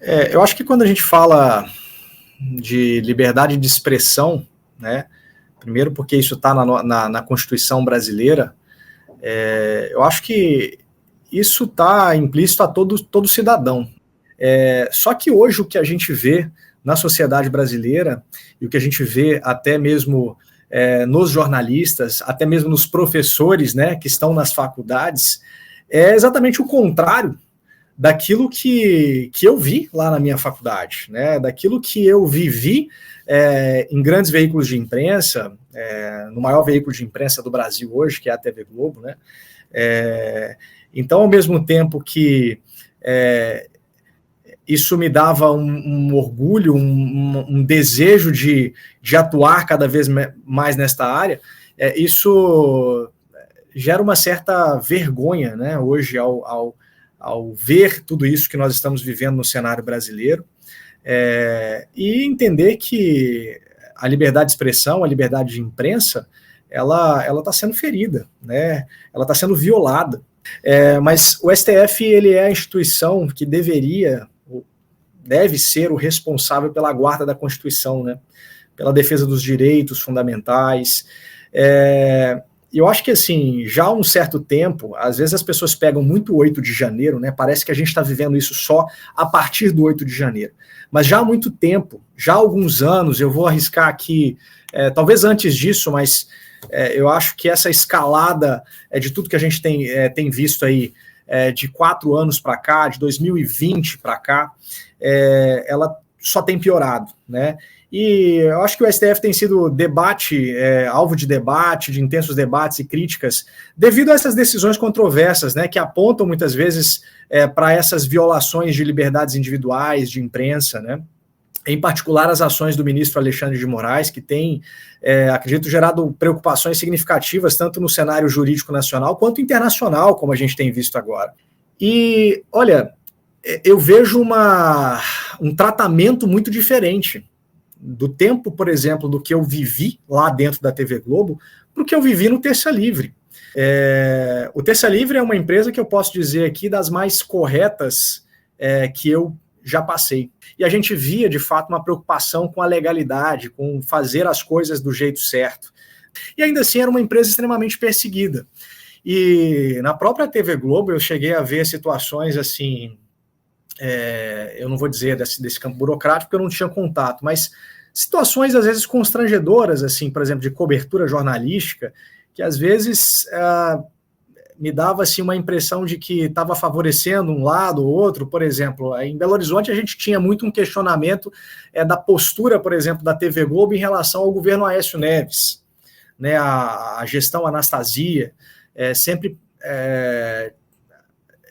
Eu acho que quando a gente fala de liberdade de expressão, né, primeiro porque isso está na Constituição brasileira, eu acho que isso está implícito a todo cidadão. Só que hoje o que a gente vê na sociedade brasileira, e o que a gente vê até mesmo nos jornalistas, até mesmo nos professores, né, que estão nas faculdades, é exatamente o contrário daquilo que eu vi lá na minha faculdade, né, daquilo que eu vivi em grandes veículos de imprensa, no maior veículo de imprensa do Brasil hoje, que é a TV Globo, né. Então, ao mesmo tempo que isso me dava um orgulho, um desejo de atuar cada vez mais nesta área, isso gera uma certa vergonha, né, hoje, ao ver tudo isso que nós estamos vivendo no cenário brasileiro, e entender que a liberdade de expressão, a liberdade de imprensa, ela está sendo ferida, né, ela está sendo violada. Mas o STF ele é a instituição que deve ser o responsável pela guarda da Constituição, né, pela defesa dos direitos fundamentais. Eu acho que, assim, já há um certo tempo, às vezes as pessoas pegam muito o 8 de janeiro, né, parece que a gente está vivendo isso só a partir do 8 de janeiro. Mas já há muito tempo, já há alguns anos, eu vou arriscar aqui, talvez antes disso, mas eu acho que essa escalada de tudo que a gente tem visto aí, de 4 anos para cá, de 2020 para cá, ela só tem piorado, né? E eu acho que o STF tem sido alvo de debate, de intensos debates e críticas, devido a essas decisões controversas, né, que apontam muitas vezes para essas violações de liberdades individuais, de imprensa, né? Em particular as ações do ministro Alexandre de Moraes, que tem, acredito, gerado preocupações significativas, tanto no cenário jurídico nacional quanto internacional, como a gente tem visto agora. E, olha, eu vejo um tratamento muito diferente do tempo, por exemplo, do que eu vivi lá dentro da TV Globo, para o que eu vivi no Terça Livre. O Terça Livre é uma empresa que eu posso dizer aqui das mais corretas que eu já passei. E a gente via, de fato, uma preocupação com a legalidade, com fazer as coisas do jeito certo. E ainda assim era uma empresa extremamente perseguida. E na própria TV Globo eu cheguei a ver situações assim, eu não vou dizer desse campo burocrático, porque eu não tinha contato, mas situações às vezes constrangedoras, assim, por exemplo, de cobertura jornalística, que às vezes me dava assim, uma impressão de que estava favorecendo um lado ou outro. Por exemplo, em Belo Horizonte a gente tinha muito um questionamento da postura, por exemplo, da TV Globo em relação ao governo Aécio Neves, né, a gestão Anastasia, sempre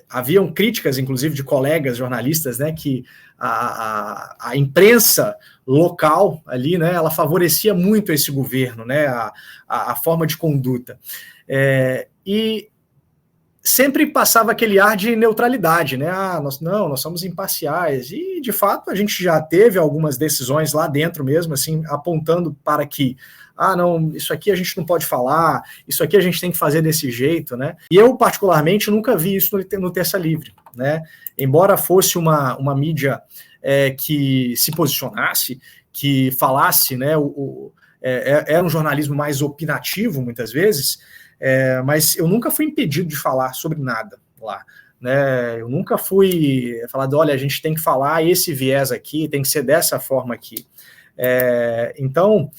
haviam críticas, inclusive, de colegas jornalistas, né, que a imprensa local ali, né, ela favorecia muito esse governo, né, a forma de conduta. E sempre passava aquele ar de neutralidade, né? Nós somos imparciais. E, de fato, a gente já teve algumas decisões lá dentro mesmo, assim, apontando para que não, isso aqui a gente não pode falar, isso aqui a gente tem que fazer desse jeito, né? E eu, particularmente, nunca vi isso no Terça Livre, né? Embora fosse uma mídia que se posicionasse, que falasse, né? Era um jornalismo mais opinativo, muitas vezes, mas eu nunca fui impedido de falar sobre nada lá, né? Eu nunca fui falado, olha, a gente tem que falar esse viés aqui, tem que ser dessa forma aqui. Então,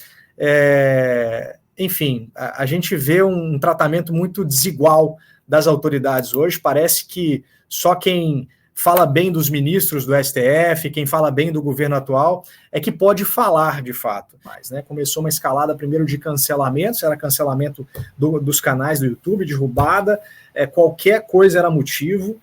enfim, a gente vê um tratamento muito desigual das autoridades hoje. Parece que só quem fala bem dos ministros do STF, quem fala bem do governo atual, é que pode falar de fato. Mas, né, começou uma escalada primeiro de cancelamentos, era cancelamento dos canais do YouTube, derrubada, qualquer coisa era motivo.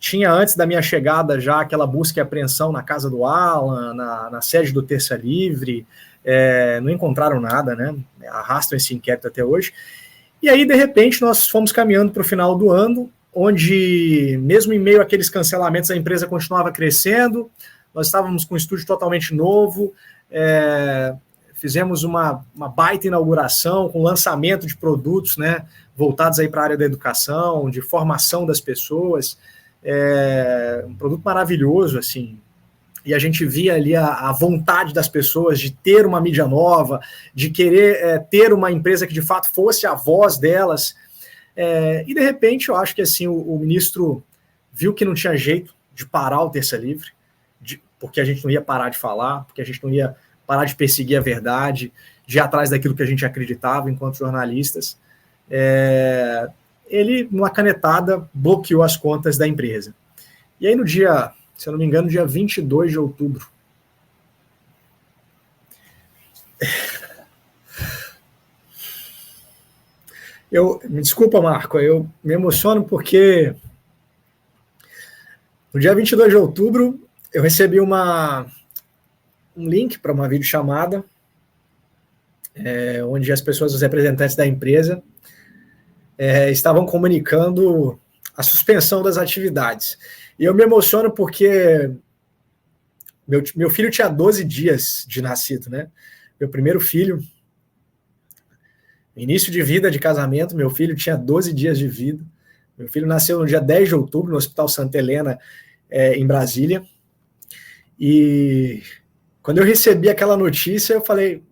Tinha antes da minha chegada já aquela busca e apreensão na casa do Alan, na sede do Terça Livre, não encontraram nada, né? Arrastam esse inquérito até hoje. E aí, de repente, nós fomos caminhando para o final do ano, onde, mesmo em meio àqueles cancelamentos, a empresa continuava crescendo, nós estávamos com um estúdio totalmente novo, fizemos uma baita inauguração, com lançamento de produtos, né, voltados aí para a área da educação, de formação das pessoas, um produto maravilhoso, assim, e a gente via ali a vontade das pessoas de ter uma mídia nova, de querer ter uma empresa que de fato fosse a voz delas, e de repente eu acho que assim o ministro viu que não tinha jeito de parar o Terça Livre, porque a gente não ia parar de falar, porque a gente não ia parar de perseguir a verdade, de ir atrás daquilo que a gente acreditava enquanto jornalistas. Ele, numa canetada, bloqueou as contas da empresa. E aí no dia, se eu não me engano, dia 22 de outubro, me desculpa, Marco, eu me emociono porque no dia 22 de outubro eu recebi um link para uma videochamada onde as pessoas, os representantes da empresa, estavam comunicando a suspensão das atividades. E eu me emociono porque meu filho tinha 12 dias de nascido, né? Meu primeiro filho, início de vida de casamento, meu filho tinha 12 dias de vida. Meu filho nasceu no dia 10 de outubro, no Hospital Santa Helena, em Brasília. E quando eu recebi aquela notícia, eu falei,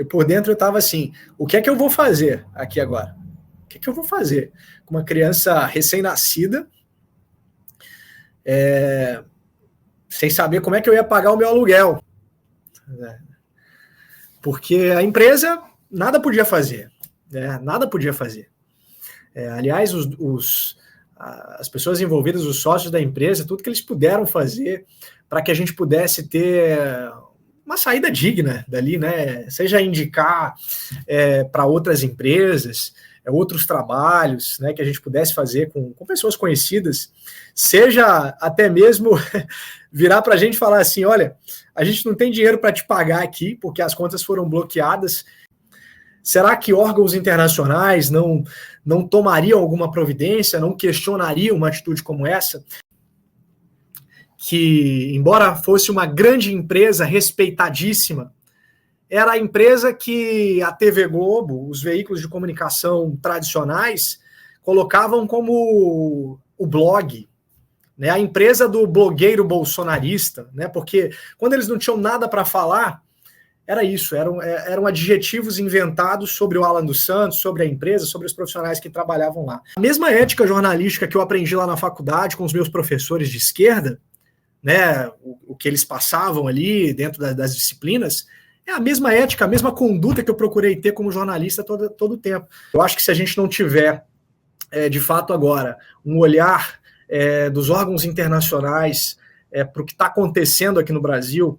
por dentro eu estava assim, o que é que eu vou fazer aqui agora? O que é que eu vou fazer com uma criança recém-nascida, sem saber como é que eu ia pagar o meu aluguel? Porque a empresa nada podia fazer, nada podia fazer. Aliás, as pessoas envolvidas, os sócios da empresa, tudo que eles puderam fazer para que a gente pudesse ter uma saída digna dali, né? Seja indicar para outras empresas, outros trabalhos, né, que a gente pudesse fazer com pessoas conhecidas, seja até mesmo virar para a gente e falar assim, olha, a gente não tem dinheiro para te pagar aqui, porque as contas foram bloqueadas. Será que órgãos internacionais não tomariam alguma providência, não questionariam uma atitude como essa? Que, embora fosse uma grande empresa respeitadíssima, era a empresa que a TV Globo, os veículos de comunicação tradicionais, colocavam como o blog, né? A empresa do blogueiro bolsonarista, né? Porque quando eles não tinham nada para falar, era isso, eram adjetivos inventados sobre o Alan dos Santos, sobre a empresa, sobre os profissionais que trabalhavam lá. A mesma ética jornalística que eu aprendi lá na faculdade com os meus professores de esquerda, né? O que eles passavam ali dentro das disciplinas, é a mesma ética, a mesma conduta que eu procurei ter como jornalista todo o tempo. Eu acho que se a gente não tiver, de fato agora, um olhar dos órgãos internacionais para o que está acontecendo aqui no Brasil,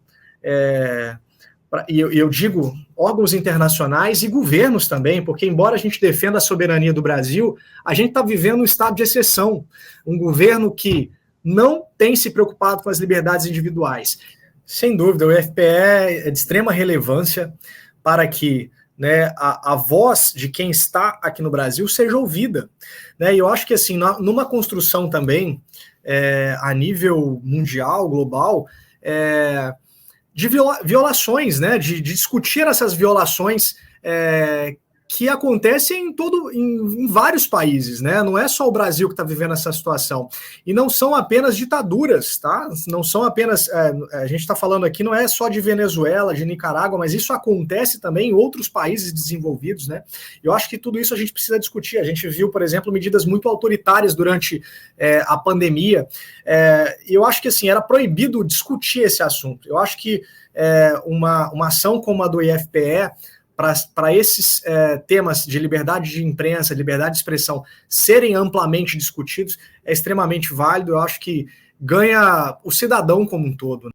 e eu digo órgãos internacionais e governos também, porque embora a gente defenda a soberania do Brasil, a gente está vivendo um estado de exceção, um governo que não tem se preocupado com as liberdades individuais. Sem dúvida, o IFPE é de extrema relevância para que, né, a voz de quem está aqui no Brasil seja ouvida, né? E eu acho que assim, numa construção também a nível mundial, global, de violações, né? De discutir essas violações que acontecem em vários países, né? Não é só o Brasil que está vivendo essa situação. E não são apenas ditaduras, tá? Não são apenas... a gente está falando aqui, não é só de Venezuela, de Nicarágua, mas isso acontece também em outros países desenvolvidos, né? Eu acho que tudo isso a gente precisa discutir. A gente viu, por exemplo, medidas muito autoritárias durante a pandemia. E eu acho que, assim, era proibido discutir esse assunto. Eu acho que uma ação como a do IFPE, para esses temas de liberdade de imprensa, liberdade de expressão serem amplamente discutidos, é extremamente válido. Eu acho que ganha o cidadão como um todo.